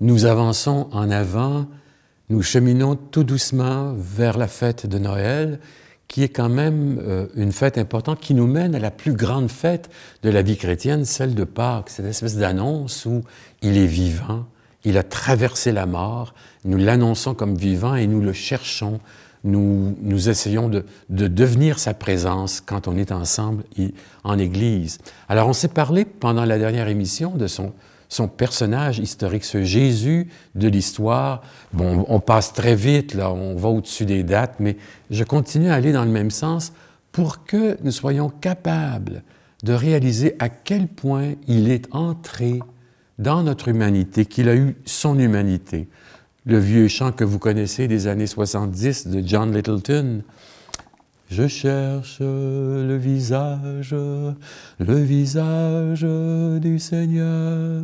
nous avançons en avant, nous cheminons tout doucement vers la fête de Noël, qui est quand même une fête importante, qui nous mène à la plus grande fête de la vie chrétienne, celle de Pâques, cette espèce d'annonce où il est vivant, il a traversé la mort, nous l'annonçons comme vivant et nous le cherchons, nous essayons de devenir sa présence quand on est ensemble en Église. Alors on s'est parlé pendant la dernière émission de son personnage historique, ce Jésus de l'histoire. Bon, on passe très vite, là, on va au-dessus des dates, mais je continue à aller dans le même sens pour que nous soyons capables de réaliser à quel point il est entré dans notre humanité, qu'il a eu son humanité. Le vieux chant que vous connaissez des années 70 de John Littleton. Je cherche le visage du Seigneur.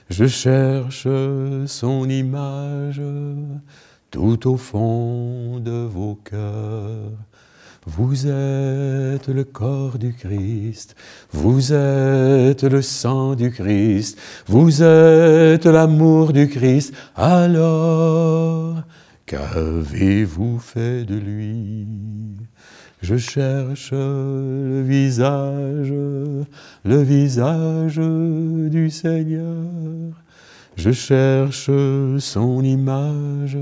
Je cherche son image tout au fond de vos cœurs. Vous êtes le corps du Christ, vous êtes le sang du Christ, vous êtes l'amour du Christ. Alors, qu'avez-vous fait de lui? Je cherche le visage du Seigneur. Je cherche son image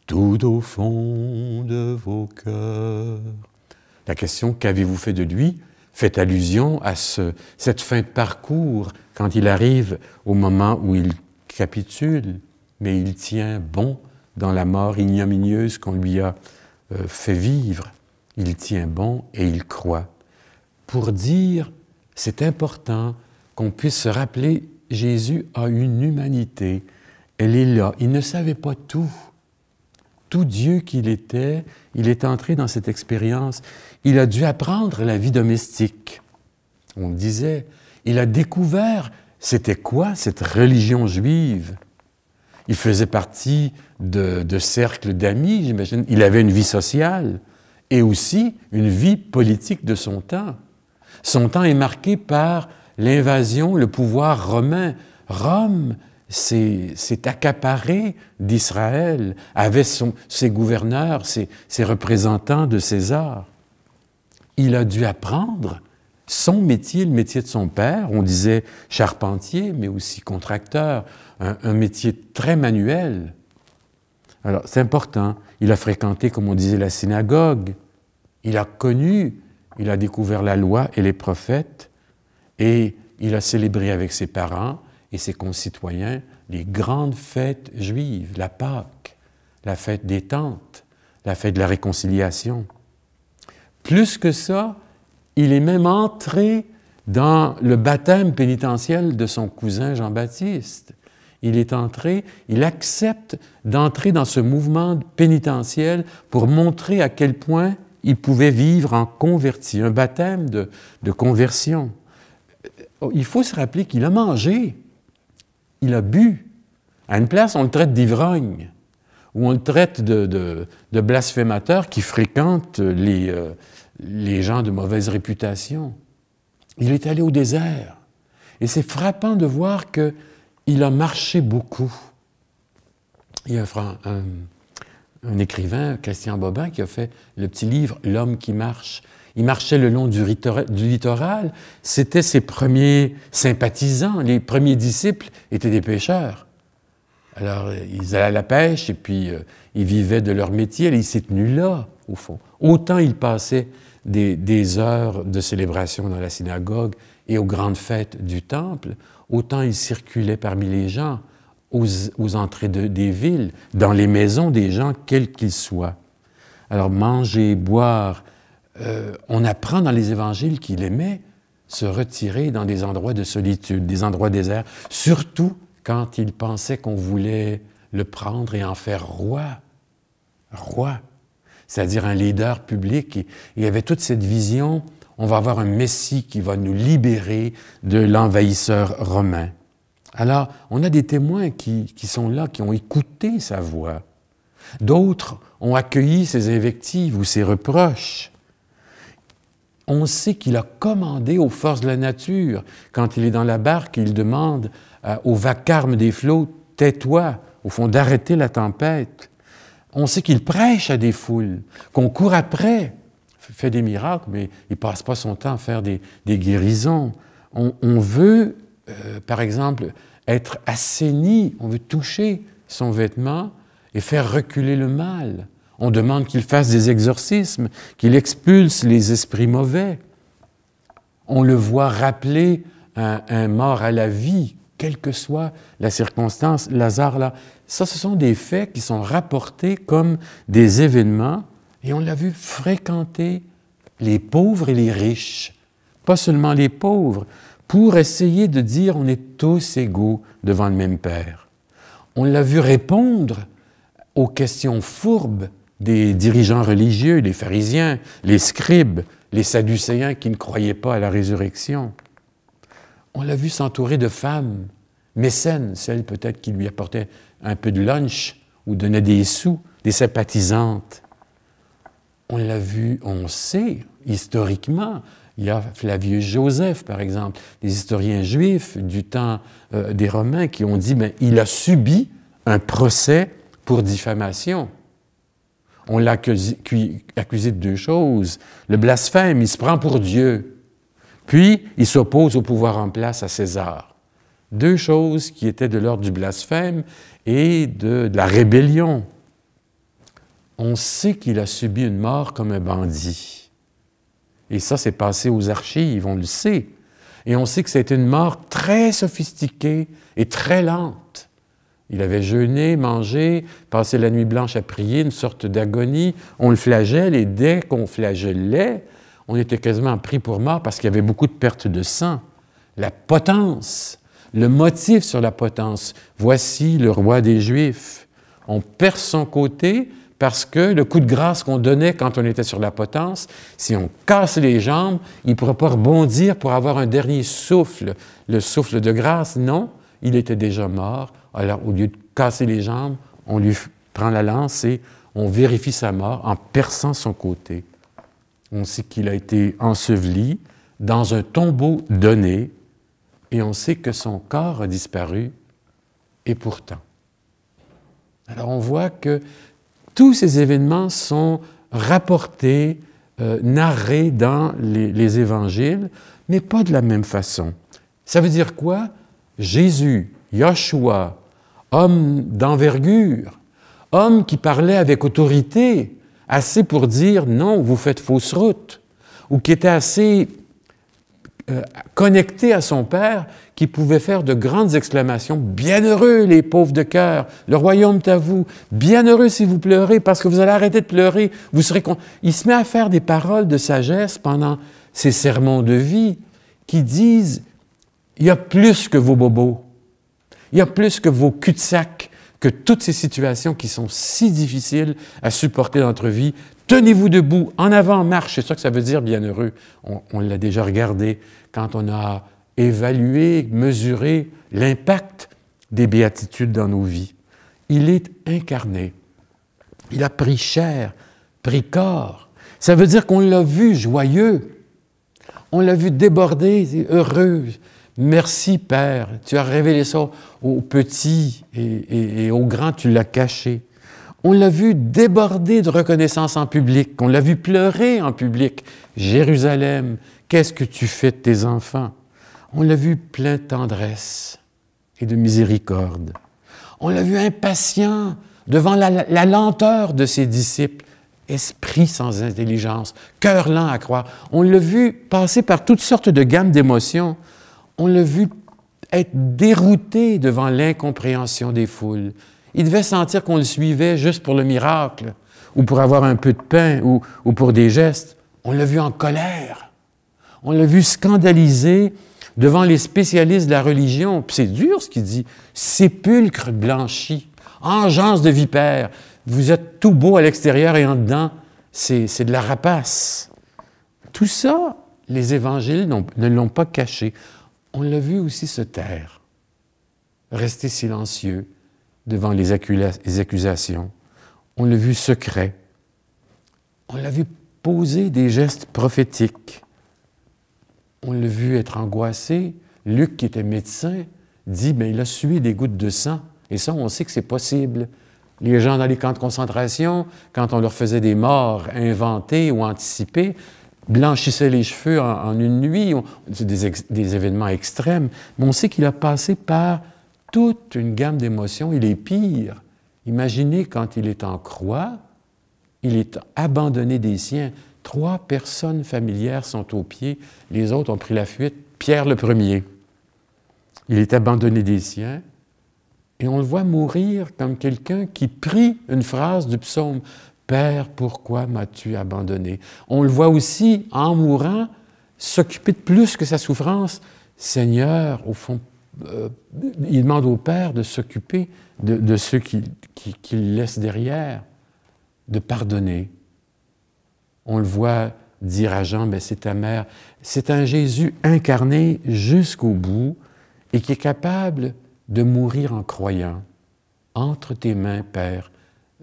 tout au fond de vos cœurs. La question « Qu'avez-vous fait de lui ?» fait allusion à cette fin de parcours quand il arrive au moment où il capitule, mais il tient bon dans la mort ignominieuse qu'on lui a fait vivre. Il tient bon et il croit. Pour dire, c'est important qu'on puisse se rappeler, Jésus a une humanité. Elle est là. Il ne savait pas tout. Tout Dieu qu'il était, il est entré dans cette expérience. Il a dû apprendre la vie domestique. On le disait, il a découvert c'était quoi cette religion juive. Il faisait partie de cercles d'amis, j'imagine. Il avait une vie sociale et aussi une vie politique de son temps. Son temps est marqué par l'invasion, le pouvoir romain. Rome s'est accaparé d'Israël, avait ses gouverneurs, ses représentants de César. Il a dû apprendre son métier, le métier de son père. On disait charpentier, mais aussi contracteur, un métier très manuel. Alors, c'est important. Il a fréquenté, comme on disait, la synagogue. Il a connu, il a découvert la loi et les prophètes, et il a célébré avec ses parents et ses concitoyens les grandes fêtes juives, la Pâque, la fête des tentes, la fête de la réconciliation. Plus que ça, il est même entré dans le baptême pénitentiel de son cousin Jean-Baptiste. Il est entré, il accepte d'entrer dans ce mouvement pénitentiel pour montrer à quel point il pouvait vivre en converti, un baptême de conversion. Il faut se rappeler qu'il a mangé, il a bu. À une place, on le traite d'ivrogne, ou on le traite de blasphémateur qui fréquente les gens de mauvaise réputation. Il est allé au désert. Et c'est frappant de voir qu'il a marché beaucoup. Il y a un écrivain, Christian Bobin, qui a fait le petit livre « L'homme qui marche ». Il marchait le long du littoral. C'était ses premiers sympathisants. Les premiers disciples étaient des pêcheurs. Alors, ils allaient à la pêche et puis ils vivaient de leur métier. Et il s'est tenu là, au fond. Autant il passait des heures de célébration dans la synagogue et aux grandes fêtes du temple, autant il circulait parmi les gens, aux entrées des villes, dans les maisons des gens, quels qu'ils soient. Alors, manger, boire, on apprend dans les évangiles qu'il aimait se retirer dans des endroits de solitude, des endroits déserts, surtout quand il pensait qu'on voulait le prendre et en faire roi. Roi, c'est-à-dire un leader public. Et il y avait toute cette vision, on va avoir un Messie qui va nous libérer de l'envahisseur romain. Alors, on a des témoins qui sont là, qui ont écouté sa voix. D'autres ont accueilli ses invectives ou ses reproches. On sait qu'il a commandé aux forces de la nature. Quand il est dans la barque, il demande au vacarme des flots, tais-toi, au fond, d'arrêter la tempête. On sait qu'il prêche à des foules, qu'on court après, fait des miracles, mais il ne passe pas son temps à faire des guérisons. On veut, par exemple, être assaini, on veut toucher son vêtement et faire reculer le mal. On demande qu'il fasse des exorcismes, qu'il expulse les esprits mauvais. On le voit rappeler un mort à la vie, quelle que soit la circonstance. Lazare, là, ça, ce sont des faits qui sont rapportés comme des événements, et on l'a vu fréquenter les pauvres et les riches, pas seulement les pauvres, pour essayer de dire on est tous égaux devant le même Père. On l'a vu répondre aux questions fourbes des dirigeants religieux, les pharisiens, les scribes, les sadducéens qui ne croyaient pas à la résurrection. On l'a vu s'entourer de femmes, mécènes, celles peut-être qui lui apportaient un peu de lunch ou donnaient des sous, des sympathisantes. On l'a vu, on sait, historiquement, il y a Flavius Joseph, par exemple, des historiens juifs du temps des Romains qui ont dit « il a subi un procès pour diffamation ». On l'a accusé de deux choses. Le blasphème, il se prend pour Dieu. Puis, il s'oppose au pouvoir en place à César. Deux choses qui étaient de l'ordre du blasphème et de la rébellion. On sait qu'il a subi une mort comme un bandit. Et ça, c'est passé aux archives, on le sait. Et on sait que c'était une mort très sophistiquée et très lente. Il avait jeûné, mangé, passé la nuit blanche à prier, une sorte d'agonie. On le flagelle et dès qu'on flagellait, on était quasiment pris pour mort parce qu'il y avait beaucoup de pertes de sang. La potence, le motif sur la potence. Voici le roi des Juifs. On perce son côté parce que le coup de grâce qu'on donnait quand on était sur la potence, si on casse les jambes, il ne pourrait pas rebondir pour avoir un dernier souffle, le souffle de grâce. Non, il était déjà mort. Alors, au lieu de casser les jambes, on lui prend la lance et on vérifie sa mort en perçant son côté. On sait qu'il a été enseveli dans un tombeau donné et on sait que son corps a disparu, et pourtant. Alors, on voit que tous ces événements sont rapportés, narrés dans les évangiles, mais pas de la même façon. Ça veut dire quoi? Jésus, Yahshua, homme d'envergure, homme qui parlait avec autorité, assez pour dire « non, vous faites fausse route », ou qui était assez connecté à son Père, qui pouvait faire de grandes exclamations « Bienheureux les pauvres de cœur, le royaume est à vous, bienheureux si vous pleurez, parce que vous allez arrêter de pleurer, vous serez... » Il se met à faire des paroles de sagesse pendant ses sermons de vie qui disent « Il y a plus que vos bobos, il y a plus que vos cul-de-sac, que toutes ces situations qui sont si difficiles à supporter dans notre vie. Tenez-vous debout, en avant, marche. C'est ça que ça veut dire, bienheureux. On l'a déjà regardé quand on a évalué, mesuré l'impact des béatitudes dans nos vies. Il est incarné. Il a pris chair, pris corps. Ça veut dire qu'on l'a vu joyeux. On l'a vu déborder, heureux. Merci, Père, tu as révélé ça aux petits et aux grands, tu l'as caché. On l'a vu déborder de reconnaissance en public, on l'a vu pleurer en public. Jérusalem, qu'est-ce que tu fais de tes enfants? On l'a vu plein de tendresse et de miséricorde. On l'a vu impatient devant la lenteur de ses disciples, esprit sans intelligence, cœur lent à croire. On l'a vu passer par toutes sortes de gammes d'émotions. On l'a vu être dérouté devant l'incompréhension des foules. Il devait sentir qu'on le suivait juste pour le miracle, ou pour avoir un peu de pain, ou pour des gestes. On l'a vu en colère. On l'a vu scandalisé devant les spécialistes de la religion. Puis c'est dur ce qu'il dit. Sépulcre blanchi, engeance de vipère. Vous êtes tout beau à l'extérieur et en dedans, c'est de la rapace. Tout ça, les évangiles ne l'ont pas caché. On l'a vu aussi se taire, rester silencieux devant les accusations. On l'a vu secret. On l'a vu poser des gestes prophétiques. On l'a vu être angoissé. Luc, qui était médecin, dit « il a sué des gouttes de sang Et ça, on sait que c'est possible. Les gens dans les camps de concentration, quand on leur faisait des morts inventées ou anticipées, blanchissaient les cheveux en une nuit. C'est des événements extrêmes. Mais on sait qu'il a passé par toute une gamme d'émotions. Il est pire. Imaginez quand il est en croix, il est abandonné des siens. 3 personnes familières sont aux pieds. Les autres ont pris la fuite. Pierre le premier. Il est abandonné des siens. Et on le voit mourir comme quelqu'un qui prie une phrase du psaume. « Père, pourquoi m'as-tu abandonné? » On le voit aussi, en mourant, s'occuper de plus que sa souffrance. Seigneur, au fond, il demande au Père de s'occuper de ceux qu'il laisse derrière, de pardonner. On le voit dire à Jean, « c'est ta mère ». C'est un Jésus incarné jusqu'au bout et qui est capable de mourir en croyant. « Entre tes mains, Père,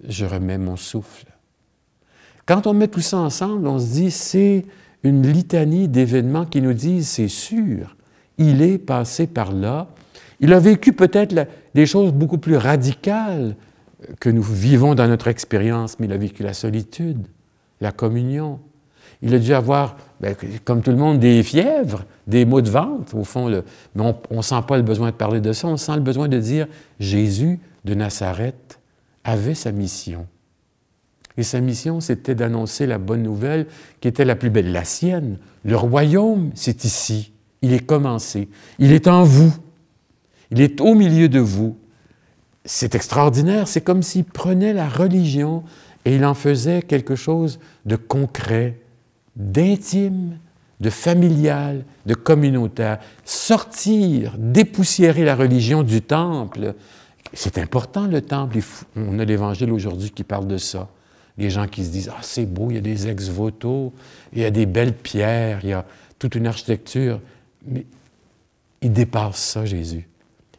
je remets mon souffle. » Quand on met tout ça ensemble, on se dit, c'est une litanie d'événements qui nous disent, c'est sûr, il est passé par là. Il a vécu peut-être des choses beaucoup plus radicales que nous vivons dans notre expérience, mais il a vécu la solitude, la communion. Il a dû avoir, comme tout le monde, des fièvres, des maux de ventre, au fond. Mais on ne sent pas le besoin de parler de ça, on sent le besoin de dire Jésus de Nazareth avait sa mission. Et sa mission, c'était d'annoncer la bonne nouvelle qui était la plus belle, la sienne. Le royaume, c'est ici. Il est commencé. Il est en vous. Il est au milieu de vous. C'est extraordinaire. C'est comme s'il prenait la religion et il en faisait quelque chose de concret, d'intime, de familial, de communautaire. Sortir, dépoussiérer la religion du temple. C'est important, le temple. On a l'Évangile aujourd'hui qui parle de ça. Les gens qui se disent « Ah, c'est beau, il y a des ex-voto, il y a des belles pierres, il y a toute une architecture. » Mais il dépasse ça, Jésus.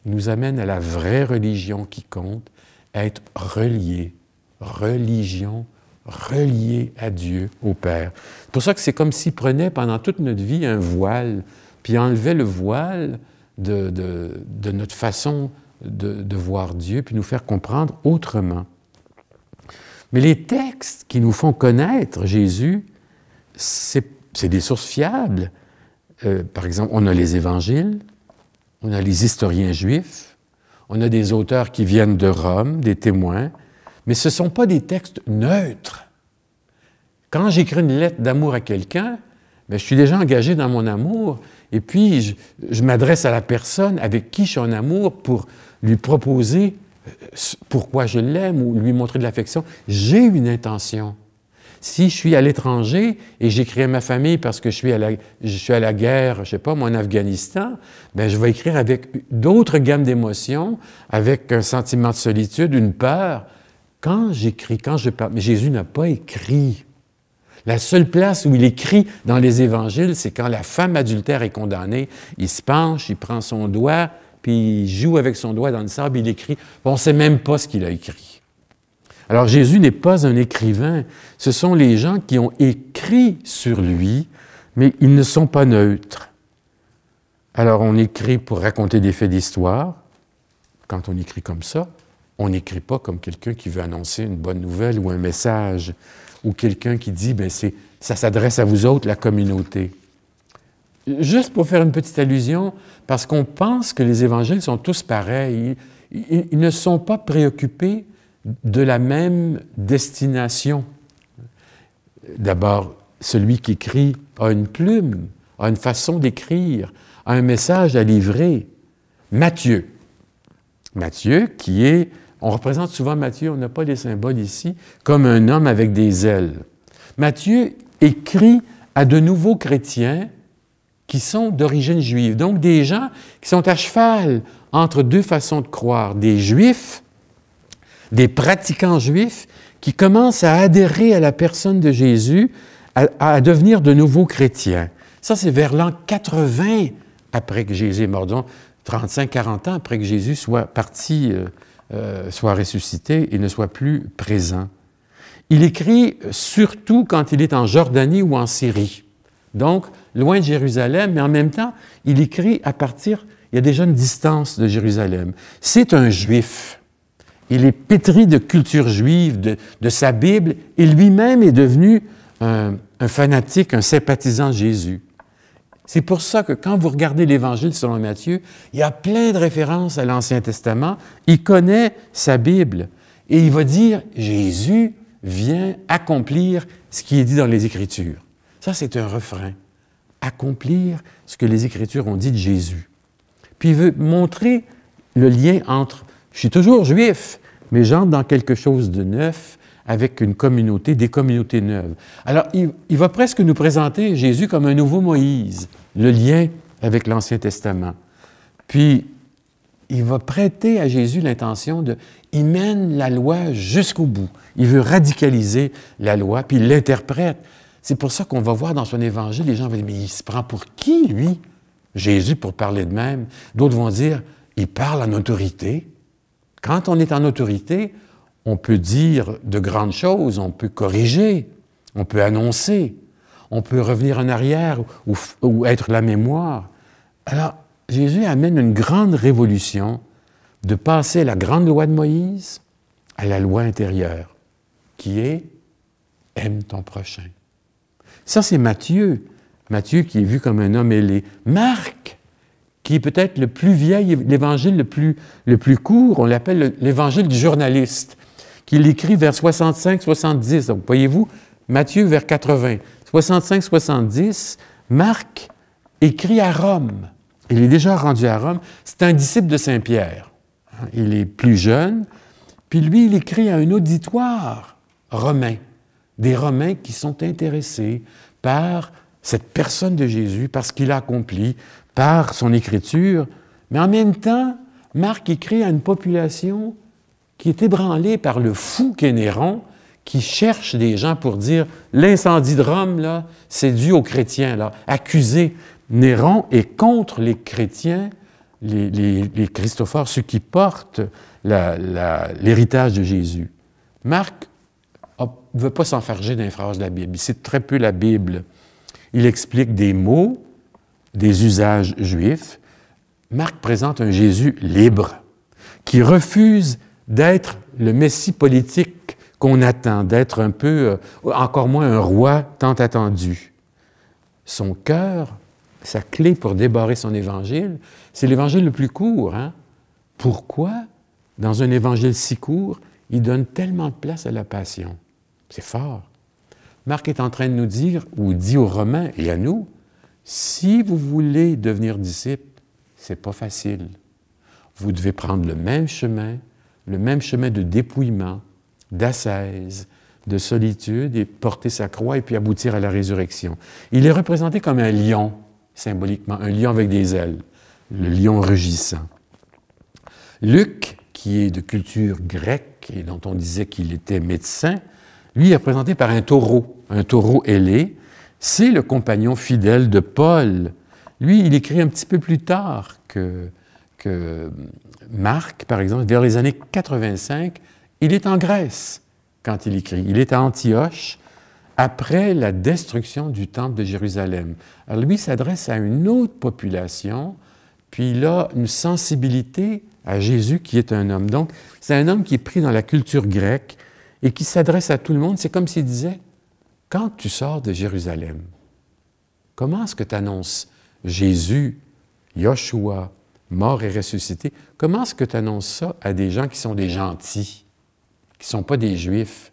Il nous amène à la vraie religion qui compte, à être relié. Religion, relié à Dieu, au Père. C'est pour ça que c'est comme s'il prenait pendant toute notre vie un voile, puis enlevait le voile de notre façon de voir Dieu, puis nous faire comprendre autrement. Mais les textes qui nous font connaître Jésus, c'est des sources fiables. Par exemple, on a les évangiles, on a les historiens juifs, on a des auteurs qui viennent de Rome, des témoins, mais ce ne sont pas des textes neutres. Quand j'écris une lettre d'amour à quelqu'un, je suis déjà engagé dans mon amour, et puis je m'adresse à la personne avec qui je suis en amour pour lui proposer pourquoi je l'aime ou lui montrer de l'affection. J'ai une intention. Si je suis à l'étranger et j'écris à ma famille parce que je suis à la guerre, je ne sais pas, moi, en Afghanistan, je vais écrire avec d'autres gammes d'émotions, avec un sentiment de solitude, une peur. Quand j'écris, quand je parle, mais Jésus n'a pas écrit. La seule place où il écrit dans les évangiles, c'est quand la femme adultère est condamnée. Il se penche, il prend son doigt, puis il joue avec son doigt dans le sable, il écrit. On ne sait même pas ce qu'il a écrit. Alors Jésus n'est pas un écrivain. Ce sont les gens qui ont écrit sur lui, mais ils ne sont pas neutres. Alors on écrit pour raconter des faits d'histoire. Quand on écrit comme ça, on n'écrit pas comme quelqu'un qui veut annoncer une bonne nouvelle ou un message, ou quelqu'un qui dit, ça s'adresse à vous autres, la communauté. Juste pour faire une petite allusion, parce qu'on pense que les évangiles sont tous pareils. Ils ne sont pas préoccupés de la même destination. D'abord, celui qui écrit a une plume, a une façon d'écrire, a un message à livrer. Matthieu. Matthieu qui est, on représente souvent Matthieu, on n'a pas les symboles ici, comme un homme avec des ailes. Matthieu écrit à de nouveaux chrétiens qui sont d'origine juive. Donc, des gens qui sont à cheval entre deux façons de croire. Des juifs, des pratiquants juifs qui commencent à adhérer à la personne de Jésus, à devenir de nouveaux chrétiens. Ça, c'est vers l'an 80 après que Jésus est mort, donc 35-40 ans après que Jésus soit parti, soit ressuscité et ne soit plus présent. Il écrit surtout quand il est en Jordanie ou en Syrie. Donc, loin de Jérusalem, mais en même temps, il écrit il y a déjà une distance de Jérusalem. C'est un Juif. Il est pétri de culture juive, de sa Bible, et lui-même est devenu un fanatique, un sympathisant de Jésus. C'est pour ça que quand vous regardez l'Évangile selon Matthieu, il y a plein de références à l'Ancien Testament. Il connaît sa Bible et il va dire « Jésus vient accomplir ce qui est dit dans les Écritures ». Ça, c'est un refrain. Accomplir ce que les Écritures ont dit de Jésus. Puis il veut montrer le lien entre « je suis toujours juif, mais j'entre dans quelque chose de neuf avec une communauté, des communautés neuves ». Alors, il va presque nous présenter Jésus comme un nouveau Moïse, le lien avec l'Ancien Testament. Puis, il va prêter à Jésus l'intention de... Il mène la loi jusqu'au bout. Il veut radicaliser la loi, puis il l'interprète. C'est pour ça qu'on va voir dans son Évangile, les gens vont dire « Mais il se prend pour qui, lui? Jésus, pour parler de même. » D'autres vont dire « Il parle en autorité. » Quand on est en autorité, on peut dire de grandes choses, on peut corriger, on peut annoncer, on peut revenir en arrière ou être la mémoire. Alors, Jésus amène une grande révolution de passer la grande loi de Moïse à la loi intérieure, qui est « aime ton prochain ». Ça, c'est Matthieu. Matthieu qui est vu comme un homme ailé. Marc, qui est peut-être le plus vieil, l'évangile le plus court, on l'appelle l'évangile du journaliste, qu'il écrit vers 65-70. Donc, voyez-vous, Matthieu vers 80. 65-70, Marc écrit à Rome. Il est déjà rendu à Rome. C'est un disciple de Saint-Pierre. Il est plus jeune. Puis lui, il écrit à un auditoire romain. Des Romains qui sont intéressés par cette personne de Jésus, par ce qu'il a accompli, par son écriture. Mais en même temps, Marc écrit à une population qui est ébranlée par le fou qu'est Néron, qui cherche des gens pour dire « l'incendie de Rome, là, c'est dû aux chrétiens. » là. Accuser Néron est contre les chrétiens, les Christophores, ceux qui portent l'héritage de Jésus. Marc ne veut pas s'enfarger d'un phrase de la Bible. Il cite très peu la Bible. Il explique des mots, des usages juifs. Marc présente un Jésus libre, qui refuse d'être le Messie politique qu'on attend, d'être un peu, encore moins un roi tant attendu. Son cœur, sa clé pour débarrer son évangile, c'est l'évangile le plus court. Hein? Pourquoi, dans un évangile si court, il donne tellement de place à la passion? C'est fort. Marc est en train de nous dire, ou dit aux Romains et à nous, si vous voulez devenir disciple, c'est pas facile. Vous devez prendre le même chemin de dépouillement, d'ascèse, de solitude, et porter sa croix et puis aboutir à la résurrection. Il est représenté comme un lion, symboliquement, un lion avec des ailes, le lion rugissant. Luc, qui est de culture grecque et dont on disait qu'il était médecin, lui est représenté par un taureau ailé. C'est le compagnon fidèle de Paul. Lui, il écrit un petit peu plus tard que Marc, par exemple, vers les années 85. Il est en Grèce quand il écrit. Il est à Antioche après la destruction du temple de Jérusalem. Alors lui s'adresse à une autre population, puis il a une sensibilité à Jésus qui est un homme. Donc, c'est un homme qui est pris dans la culture grecque et qui s'adresse à tout le monde. C'est comme s'il disait, quand tu sors de Jérusalem, comment est-ce que tu annonces Jésus, Yoshua, mort et ressuscité, comment est-ce que tu annonces ça à des gens qui sont des gentils, qui ne sont pas des Juifs?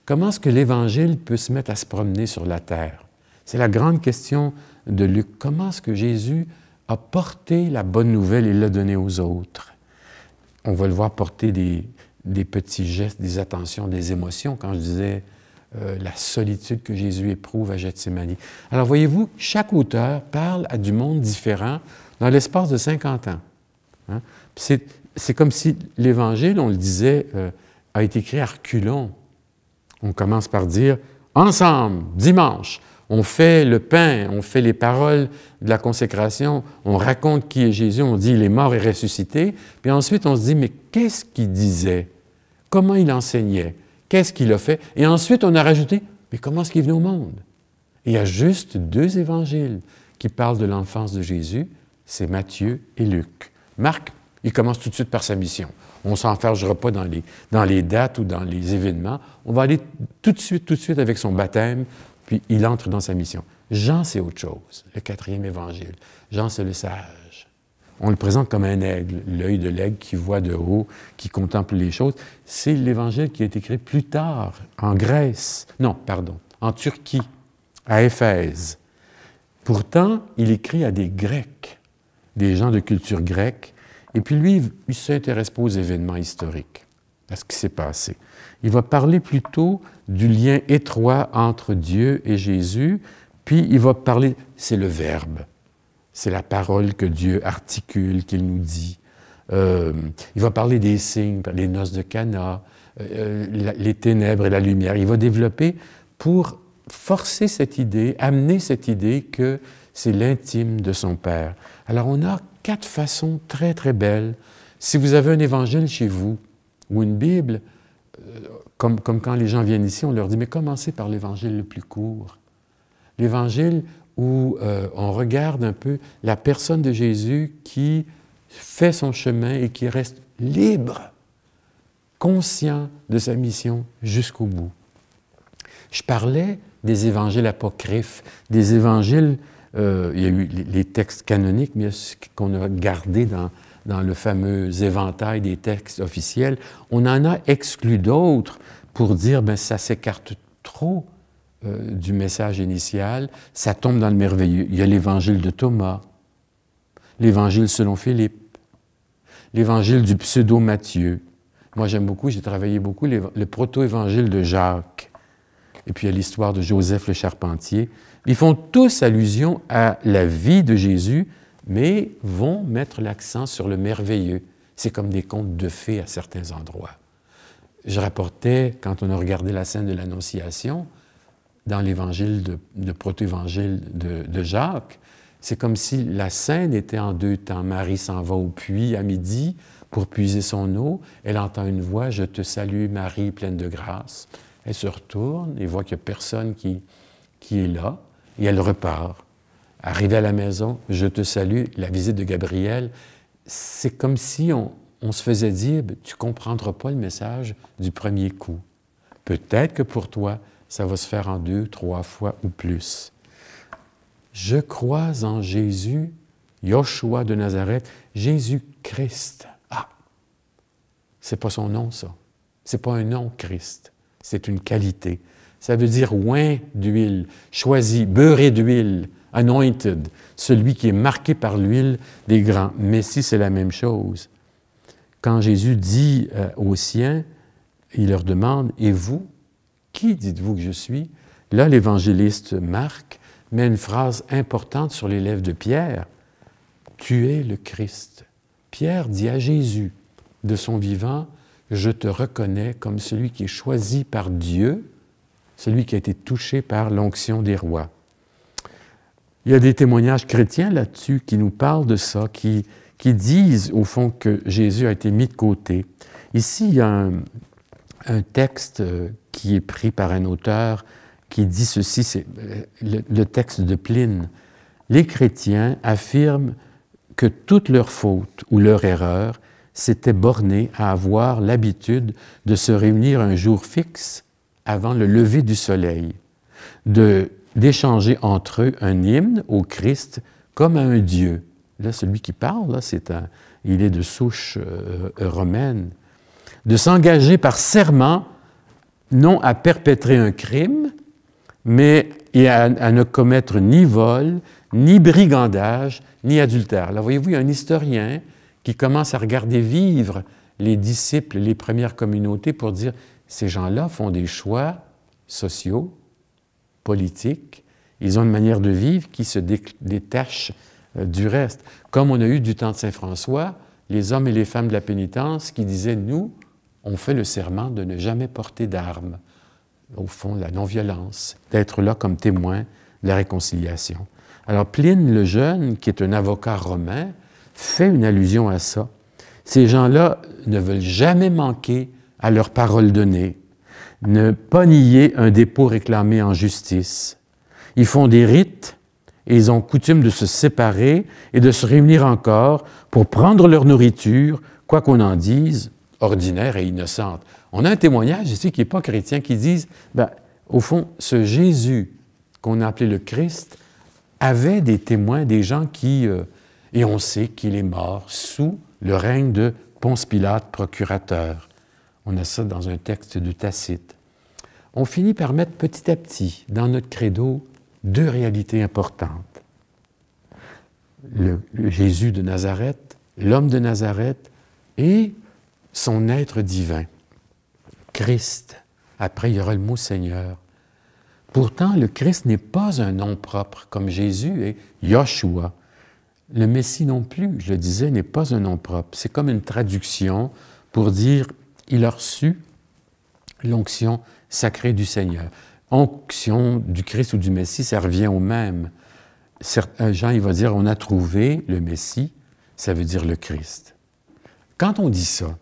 Comment est-ce que l'Évangile peut se mettre à se promener sur la terre? C'est la grande question de Luc. Comment est-ce que Jésus a porté la bonne nouvelle et l'a donnée aux autres? On va le voir porter des petits gestes, des attentions, des émotions, quand je disais la solitude que Jésus éprouve à Gethsémani. Alors voyez-vous, chaque auteur parle à du monde différent dans l'espace de 50 ans. Hein? C'est comme si l'Évangile, on le disait, a été écrit à reculons. On commence par dire « Ensemble, dimanche, on fait le pain, on fait les paroles de la consécration, on raconte qui est Jésus, on dit « il est mort et ressuscité », puis ensuite on se dit « mais qu'est-ce qu'il disait? Comment il enseignait? Qu'est-ce qu'il a fait? » Et ensuite on a rajouté « mais comment est-ce qu'il est venu au monde? » Et il y a juste 2 évangiles qui parlent de l'enfance de Jésus, c'est Matthieu et Luc. Marc, il commence tout de suite par sa mission. On ne s'enfergera pas dans les dates ou dans les événements. On va aller tout de suite avec son baptême, puis il entre dans sa mission. Jean, c'est autre chose, le 4e évangile. Jean, c'est le sage. On le présente comme un aigle, l'œil de l'aigle qui voit de haut, qui contemple les choses. C'est l'évangile qui est écrit plus tard, en Grèce, non, pardon, en Turquie, à Éphèse. Pourtant, il écrit à des Grecs, des gens de culture grecque, et puis lui, il ne s'intéresse pas aux événements historiques, à ce qui s'est passé. Il va parler plutôt du lien étroit entre Dieu et Jésus, puis il va parler, c'est le Verbe, c'est la parole que Dieu articule, qu'il nous dit. Il va parler des signes, les noces de Cana, les ténèbres et la lumière. Il va développer pour forcer cette idée, amener cette idée que c'est l'intime de son Père. Alors on a 4 façons très, très belles. Si vous avez un évangile chez vous, ou une Bible, comme quand les gens viennent ici, on leur dit, mais commencez par l'évangile le plus court. L'évangile où on regarde un peu la personne de Jésus qui fait son chemin et qui reste libre, conscient de sa mission jusqu'au bout. Je parlais des évangiles apocryphes, des évangiles, il y a eu les textes canoniques, mais qu'on a gardés dans le fameux éventail des textes officiels. On en a exclu d'autres pour dire, bien, ça s'écarte trop du message initial, ça tombe dans le merveilleux. Il y a l'évangile de Thomas, l'évangile selon Philippe, l'évangile du pseudo-Matthieu. Moi, j'aime beaucoup, j'ai travaillé beaucoup le proto-évangile de Jacques. Et puis, il y a l'histoire de Joseph le charpentier. Ils font tous allusion à la vie de Jésus, mais vont mettre l'accent sur le merveilleux. C'est comme des contes de fées à certains endroits. Je rapportais, quand on a regardé la scène de l'Annonciation, dans l'évangile de proto-évangile de Jacques, c'est comme si la scène était en 2 temps. Marie s'en va au puits à midi pour puiser son eau. Elle entend une voix, « Je te salue Marie, pleine de grâce ». Elle se retourne et voit qu'il n'y a personne qui est là, et elle repart. Arrivée à la maison, « Je te salue », la visite de Gabriel, c'est comme si on se faisait dire, « Tu ne comprendras pas le message du premier coup. Peut-être que pour toi, ça va se faire en 2, 3 fois ou plus. » Je crois en Jésus, Yoshua de Nazareth, Jésus-Christ. Ah! C'est pas son nom, ça. C'est pas un nom, Christ. C'est une qualité. Ça veut dire oint d'huile, choisi, beurré d'huile, anointed, celui qui est marqué par l'huile des grands. Mais si c'est la même chose. Quand Jésus dit aux siens, il leur demande, « Et vous, qui dites-vous que je suis? » Là, l'évangéliste Marc met une phrase importante sur les lèvres de Pierre. « Tu es le Christ. » Pierre dit à Jésus, de son vivant, « Je te reconnais comme celui qui est choisi par Dieu, celui qui a été touché par l'onction des rois. » Il y a des témoignages chrétiens là-dessus qui nous parlent de ça, qui disent au fond que Jésus a été mis de côté. Ici, il y a un texte qui est pris par un auteur qui dit ceci, c'est le texte de Pline. « Les chrétiens affirment que toute leur faute ou leur erreur s'était bornée à avoir l'habitude de se réunir un jour fixe avant le lever du soleil, d'échanger entre eux un hymne au Christ comme à un Dieu. » Là, celui qui parle, là, il est de souche romaine. « De s'engager par serment, non à perpétrer un crime, mais à ne commettre ni vol, ni brigandage, ni adultère. » Là, voyez-vous, il y a un historien qui commence à regarder vivre les disciples, les premières communautés pour dire, ces gens-là font des choix sociaux, politiques, ils ont une manière de vivre qui se détache du reste. Comme on a eu du temps de Saint François, les hommes et les femmes de la pénitence qui disaient, nous, on fait le serment de ne jamais porter d'armes, au fond, la non-violence, d'être là comme témoin de la réconciliation. Alors, Pline le Jeune, qui est un avocat romain, fait une allusion à ça. Ces gens-là ne veulent jamais manquer à leur parole donnée, ne pas nier un dépôt réclamé en justice. Ils font des rites et ils ont coutume de se séparer et de se réunir encore pour prendre leur nourriture, quoi qu'on en dise, ordinaire et innocente. On a un témoignage ici qui n'est pas chrétien, qui dit, au fond, ce Jésus qu'on a appelé le Christ avait des témoins, des gens qui... et on sait qu'il est mort sous le règne de Ponce Pilate, procurateur. On a ça dans un texte de Tacite. On finit par mettre petit à petit dans notre credo deux réalités importantes. Le Jésus de Nazareth, l'homme de Nazareth et son être divin, Christ. Après, il y aura le mot Seigneur. Pourtant, le Christ n'est pas un nom propre, comme Jésus est Yoshua. Le Messie non plus, je le disais, n'est pas un nom propre. C'est comme une traduction pour dire « il a reçu l'onction sacrée du Seigneur ». Onction du Christ ou du Messie, ça revient au même. Jean, il va dire « on a trouvé le Messie », ça veut dire le Christ. Quand on dit ça,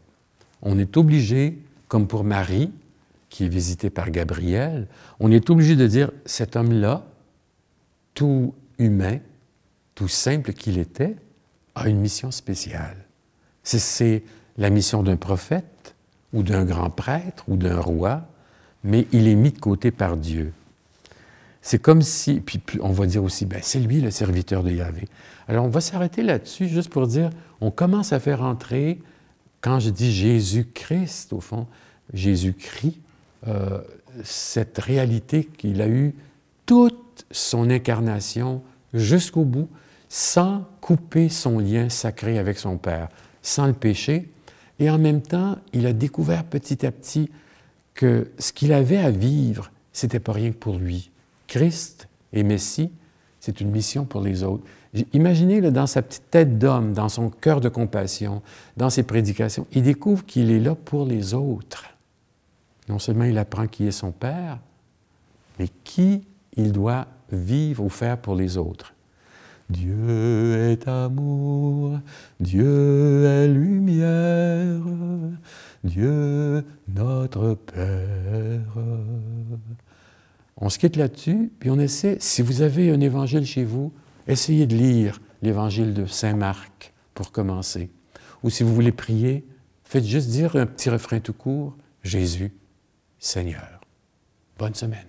on est obligé, comme pour Marie, qui est visitée par Gabriel, on est obligé de dire « cet homme-là, tout humain, tout simple qu'il était, a une mission spéciale. » C'est la mission d'un prophète, ou d'un grand prêtre, ou d'un roi, mais il est mis de côté par Dieu. C'est comme si, puis on va dire aussi, c'est lui le serviteur de Yahvé. Alors on va s'arrêter là-dessus juste pour dire, on commence à faire entrer, quand je dis Jésus-Christ, au fond, Jésus-Christ, cette réalité qu'il a eue toute son incarnation jusqu'au bout, sans couper son lien sacré avec son Père, sans le péché, et en même temps, il a découvert petit à petit que ce qu'il avait à vivre, c'était pas rien que pour lui. Christ et Messie, c'est une mission pour les autres. Imaginez là, dans sa petite tête d'homme, dans son cœur de compassion, dans ses prédications, il découvre qu'il est là pour les autres. Non seulement il apprend qui est son Père, mais qui il doit vivre ou faire pour les autres. Dieu est amour, Dieu est lumière, Dieu notre Père. On se quitte là-dessus, puis on essaie, si vous avez un évangile chez vous, essayez de lire l'évangile de Saint Marc pour commencer. Ou si vous voulez prier, faites juste dire un petit refrain tout court, Jésus, Seigneur. Bonne semaine.